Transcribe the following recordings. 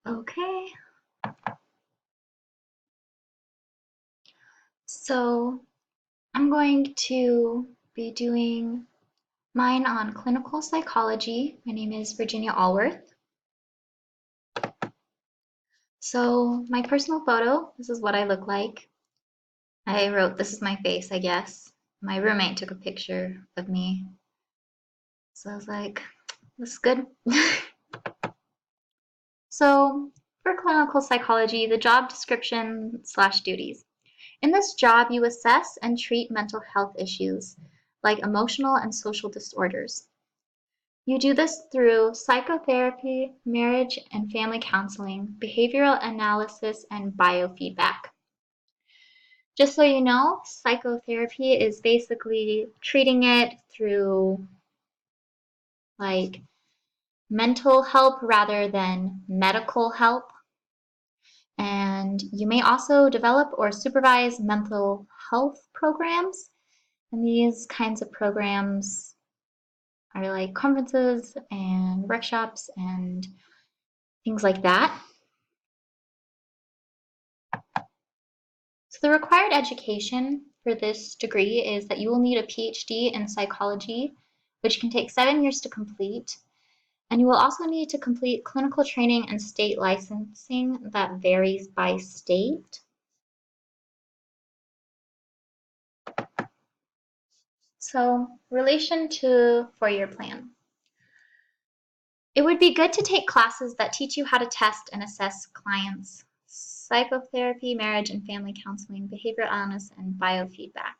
Okay, so I'm going to be doing mine on clinical psychology. My name is Virginia Allworth. So my personal photo, this is what I look like. I wrote, this is my face, I guess. My roommate took a picture of me. So I was like, this is good. So for clinical psychology, the job description / duties. In this job, you assess and treat mental health issues like emotional and social disorders. You do this through psychotherapy, marriage and family counseling, behavioral analysis, and biofeedback. Just so you know, psychotherapy is basically treating it through like mental help rather than medical help. And you may also develop or supervise mental health programs. And these kinds of programs are like conferences and workshops and things like that. So the required education for this degree is that you will need a PhD in psychology, which can take 7 years to complete. And you will also need to complete clinical training and state licensing that varies by state. So, relation to four-year plan. It would be good to take classes that teach you how to test and assess clients, psychotherapy, marriage and family counseling, behavioral analysis, and biofeedback.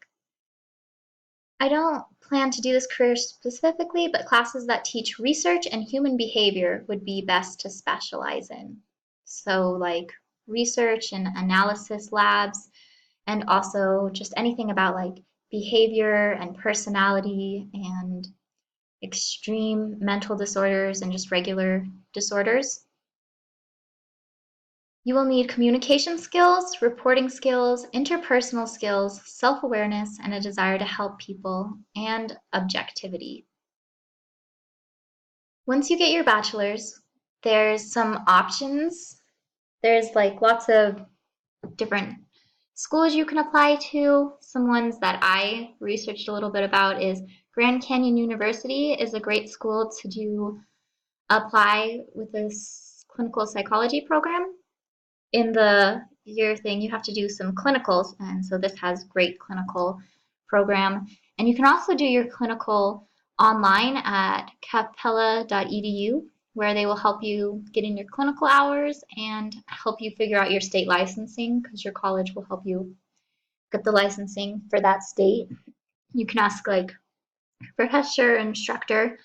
I don't plan to do this career specifically, but classes that teach research and human behavior would be best to specialize in. So like research and analysis labs, and also just anything about like behavior and personality and extreme mental disorders and just regular disorders. You will need communication skills, reporting skills, interpersonal skills, self-awareness, and a desire to help people, and objectivity. Once you get your bachelor's, there's some options. There's like lots of different schools you can apply to. Some ones that I researched a little bit about is Grand Canyon University is a great school to apply with this clinical psychology program. In the year thing, you have to do some clinicals, and so this has great clinical program. And you can also do your clinical online at capella.edu, where they will help you get in your clinical hours and help you figure out your state licensing, because your college will help you get the licensing for that state. You can ask like professor, instructor,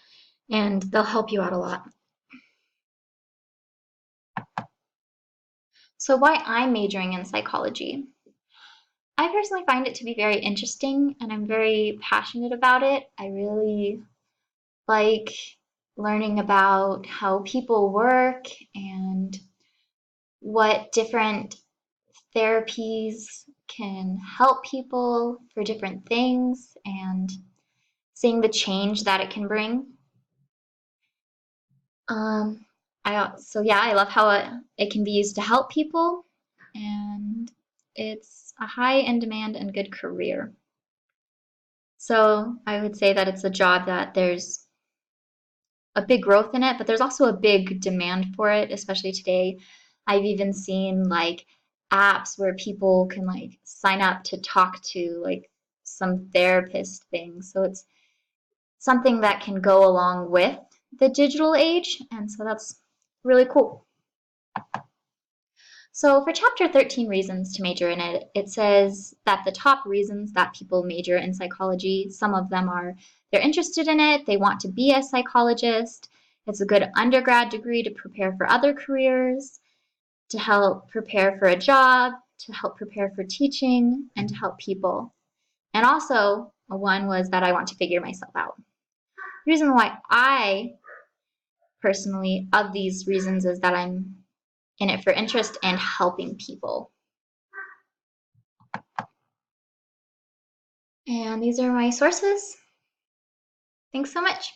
and they'll help you out a lot. So why I'm majoring in psychology? I personally find it to be very interesting and I'm very passionate about it. I really like learning about how people work and what different therapies can help people for different things and seeing the change that it can bring. I love how it can be used to help people, and it's a high in demand and good career. So I would say that it's a job that there's a big growth in it, but there's also a big demand for it, especially today. I've even seen like apps where people can like sign up to talk to like some therapist things. So it's something that can go along with the digital age, and so that's really cool. So for chapter 13 reasons to major in it, it says that the top reasons that people major in psychology, some of them are they're interested in it, they want to be a psychologist, it's a good undergrad degree to prepare for other careers, to help prepare for a job, to help prepare for teaching, and to help people. And also, one was that I want to figure myself out. The reason why I personally, of these reasons, is that I'm in it for interest and helping people. And these are my sources. Thanks so much.